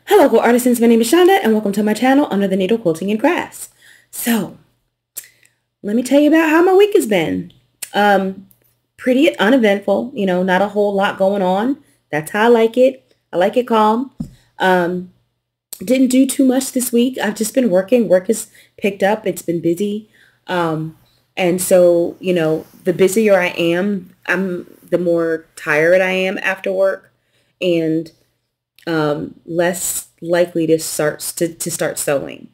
Hello, quilt artisans. My name is Shonda, and welcome to my channel, Under the Needle Quilting and Crafts. So, let me tell you about how my week has been. Pretty uneventful, not a whole lot going on. That's how I like it. I like it calm. Um, didn't do too much this week. I've just been working. Work has picked up. It's been busy. And so, the busier I am, the more tired I am after work. And less likely to start sewing.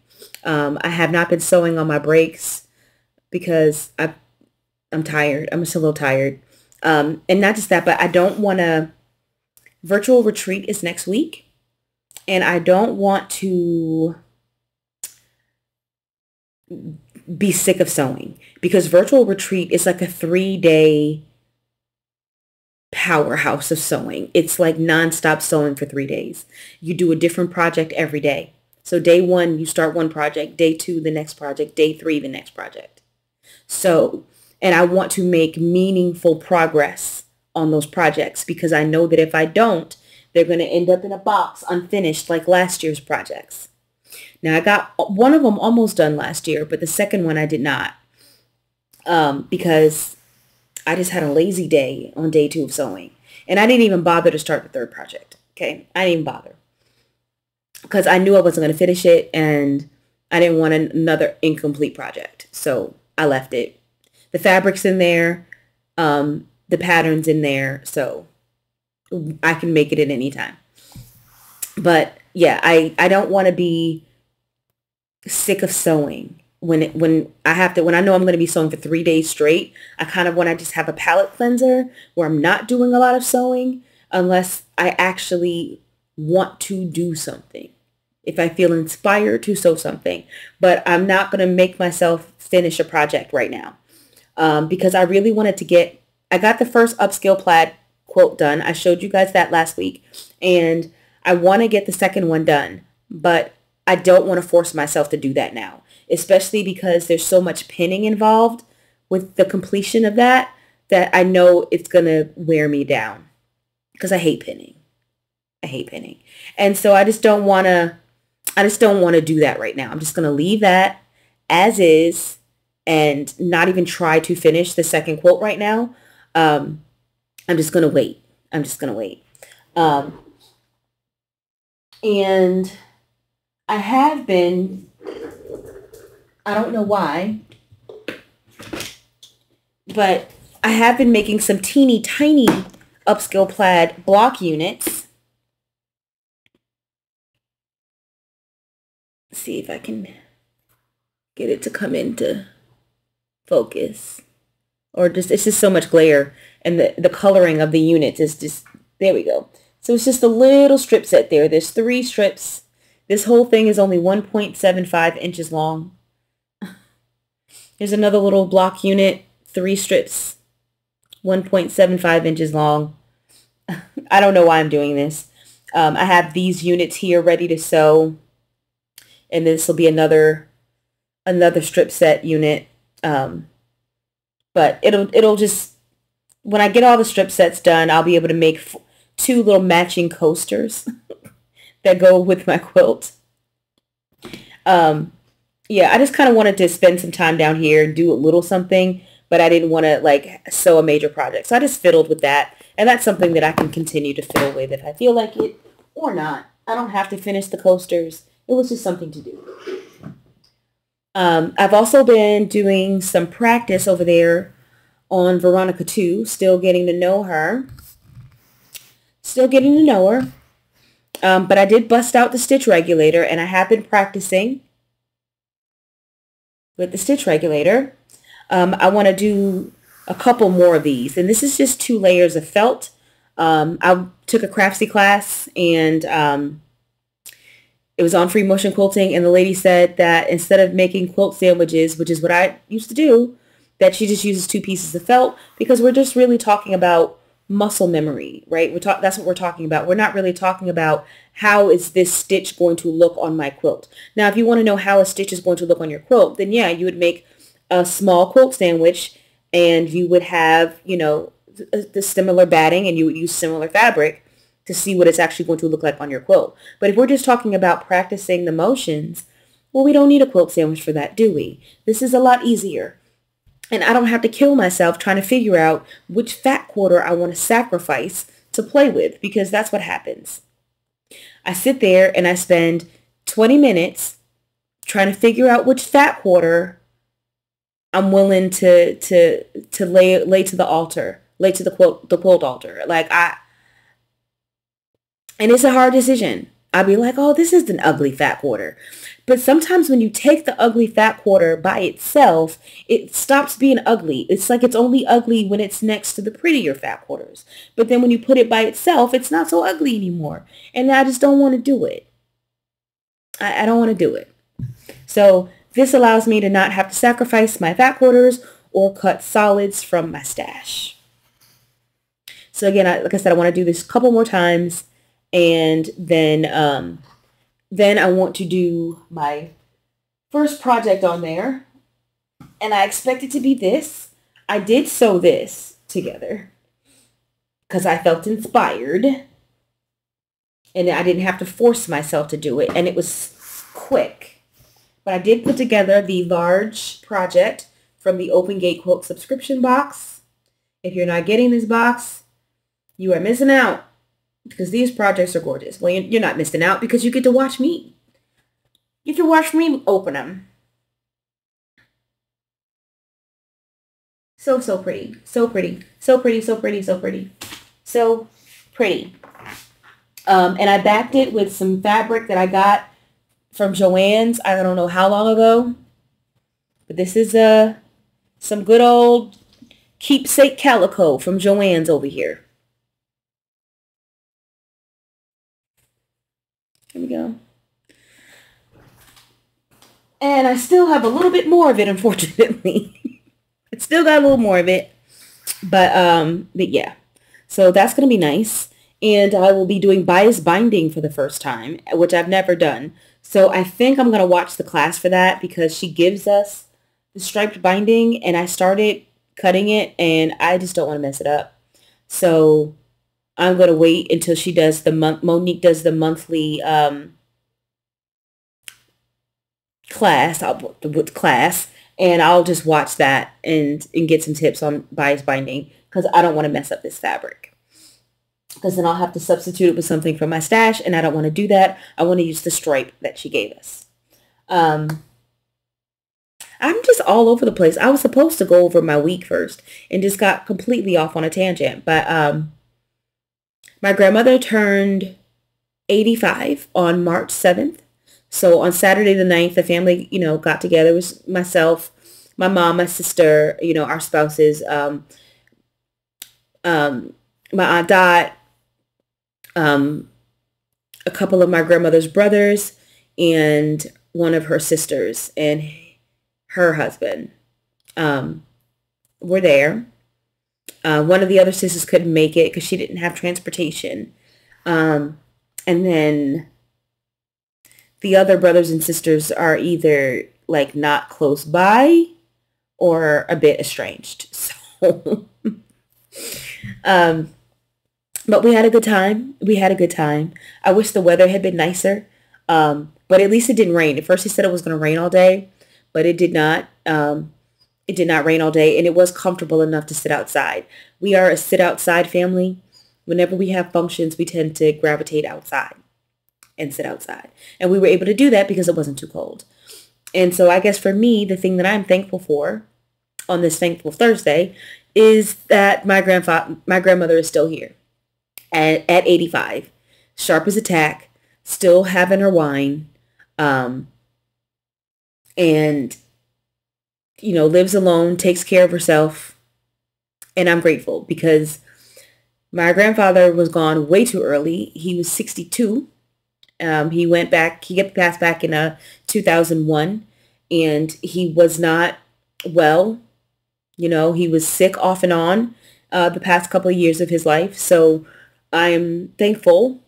I have not been sewing on my breaks because I'm tired. I'm just a little tired. And not just that, but I don't want to. Virtual retreat is next week, and I don't want to be sick of sewing because virtual retreat is like a 3-day powerhouse of sewing. It's like nonstop sewing for 3 days. You do a different project every day. So day 1, you start one project. Day 2, the next project. Day 3, the next project. So, and I want to make meaningful progress on those projects because I know that if I don't, they're going to end up in a box unfinished like last year's projects. Now, I got one of them almost done last year, but the second one I did not because I just had a lazy day on day 2 of sewing. And I didn't even bother to start the third project. Okay. I didn't even bother because I knew I wasn't going to finish it and I didn't want another incomplete project. So I left it. The fabric's in there. The pattern's in there. So I can make it at any time. But yeah, I don't want to be sick of sewing. When I know I'm going to be sewing for 3 days straight, I kind of want to just have a palette cleanser where I'm not doing a lot of sewing unless I actually want to do something. If I feel inspired to sew something, but I'm not going to make myself finish a project right now because I really wanted to I got the first upscale plaid quilt done. I showed you guys that last week, and I want to get the second one done, but I don't want to force myself to do that now, especially because there's so much pinning involved with the completion of that I know it's going to wear me down because I hate pinning. I hate pinning. And so I just don't want to do that right now. I'm just going to leave that as is and not even try to finish the second quilt right now. I'm just going to wait. I'm just going to wait. And I have been, I don't know why, but I have been making some teeny tiny upscale plaid block units. Let's see if I can get it to come into focus. Or just, it's just so much glare, and the coloring of the units is just, there we go. So it's just a little strip set there. There's 3 strips. This whole thing is only 1.75 inches long. Here's another little block unit, 3 strips, 1.75 inches long. I don't know why I'm doing this. I have these units here ready to sew, and this will be another strip set unit. But it'll just, when I get all the strip sets done, I'll be able to make 2 little matching coasters that go with my quilt. Yeah, I just kind of wanted to spend some time down here and do a little something, but I didn't want to like sew a major project. So I just fiddled with that. And that's something that I can continue to fiddle with if I feel like it or not. I don't have to finish the coasters. It was just something to do. I've also been doing some practice over there on Veronica 2, still getting to know her. But I did bust out the stitch regulator, and I have been practicing with the stitch regulator. I want to do a couple more of these, and this is just 2 layers of felt. I took a Craftsy class, and it was on free motion quilting, and the lady said that instead of making quilt sandwiches, which is what I used to do, that she just uses 2 pieces of felt because we're just really talking about muscle memory, right? That's what we're talking about. We're not really talking about how is this stitch going to look on my quilt. Now, if you want to know how a stitch is going to look on your quilt, then yeah, you would make a small quilt sandwich and you would have, the similar batting and you would use similar fabric to see what it's actually going to look like on your quilt. But if we're just talking about practicing the motions, well, we don't need a quilt sandwich for that, do we? This is a lot easier. And I don't have to kill myself trying to figure out which fat quarter I want to sacrifice to play with, because that's what happens. I sit there and I spend 20 minutes trying to figure out which fat quarter I'm willing to lay to the altar, lay to the quilt altar. And it's a hard decision. I'll be like, oh, this is an ugly fat quarter. But sometimes when you take the ugly fat quarter by itself, it stops being ugly. It's like it's only ugly when it's next to the prettier fat quarters. But then when you put it by itself, it's not so ugly anymore. And I just don't want to do it. I don't want to do it. So this allows me to not have to sacrifice my fat quarters or cut solids from my stash. So again, like I said, I want to do this a couple more times. And then I want to do my first project on there. And I expect it to be this. I did sew this together because I felt inspired. And I didn't have to force myself to do it. And it was quick. But I did put together the large project from the Open Gate Quilt subscription box. If you're not getting this box, you are missing out, because these projects are gorgeous. Well, you're not missing out because you get to watch me. You get to watch me open them. So pretty. So pretty. So pretty, so pretty, so pretty. So pretty. And I backed it with some fabric that I got from Joann's, I don't know how long ago. But this is some good old keepsake calico from Joann's over here. Here we go. And I still have a little bit more of it, unfortunately. It's still got a little more of it. But yeah. So that's going to be nice. And I will be doing bias binding for the first time, which I've never done. So I think I'm going to watch the class for that, because she gives us the striped binding and I started cutting it and I just don't want to mess it up. So I'm going to wait until she does Monique does the monthly class, and I'll just watch that and get some tips on bias binding, because I don't want to mess up this fabric. Because then I'll have to substitute it with something from my stash, and I don't want to do that. I want to use the stripe that she gave us. I'm just all over the place. I was supposed to go over my week first and just got completely off on a tangent. But my grandmother turned 85 on March 7th. So on Saturday the 9th, the family, got together. It was myself, my mom, my sister, our spouses, my Aunt Dot, a couple of my grandmother's brothers, and one of her sisters and her husband were there. One of the other sisters couldn't make it because she didn't have transportation. And then the other brothers and sisters are either like not close by or a bit estranged. So, but we had a good time. I wish the weather had been nicer. But at least it didn't rain. At first he said it was going to rain all day, but it did not. It did not rain all day, and it was comfortable enough to sit outside. We are a sit outside family. Whenever we have functions, we tend to gravitate outside and sit outside. And we were able to do that because it wasn't too cold. And so I guess for me, the thing that I'm thankful for on this Thankful Thursday is that my grandmother is still here at 85, sharp as a tack, still having her wine, and lives alone, takes care of herself. And I'm grateful because my grandfather was gone way too early. He was 62. He passed back in 2001, and he was not well. He was sick off and on the past couple of years of his life. So I am thankful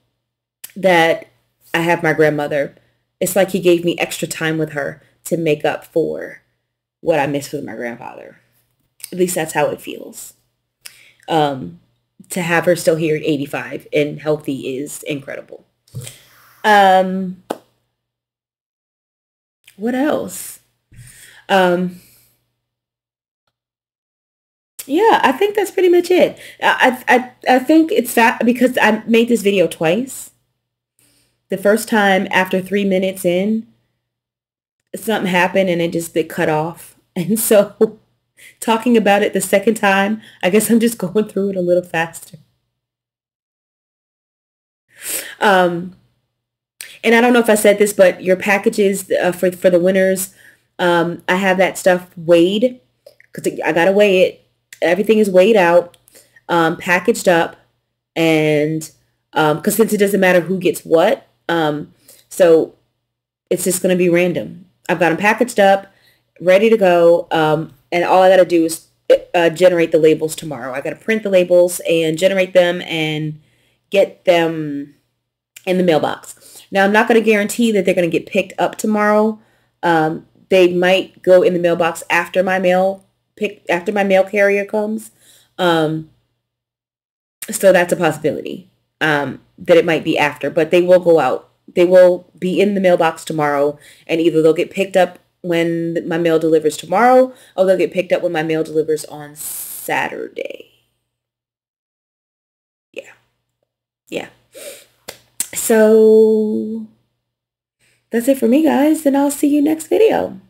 that I have my grandmother. It's like he gave me extra time with her to make up for what I missed with my grandfather. At least that's how it feels. to have her still here at 85 and healthy is incredible. Um, what else? Um, yeah, I think that's pretty much it. I think it's that because I made this video twice. The first time after 3 minutes in, something happened and it cut off. And so talking about it the second time, I guess I'm just going through it a little faster. Um, and I don't know if I said this, but your packages for the winners, I have that stuff weighed because I gotta weigh it. Everything is weighed out, packaged up, and because since it doesn't matter who gets what, so it's just gonna be random. I've got them packaged up, ready to go, and all I gotta do is generate the labels tomorrow. I gotta print the labels and generate them and get them in the mailbox. Now, I'm not going to guarantee that they're going to get picked up tomorrow. They might go in the mailbox after my mail carrier comes. So that's a possibility that it might be after, but they will go out. They will be in the mailbox tomorrow, and either they'll get picked up when my mail delivers tomorrow, or they'll get picked up when my mail delivers on Saturday. Yeah. Yeah. So that's it for me, guys, and I'll see you next video.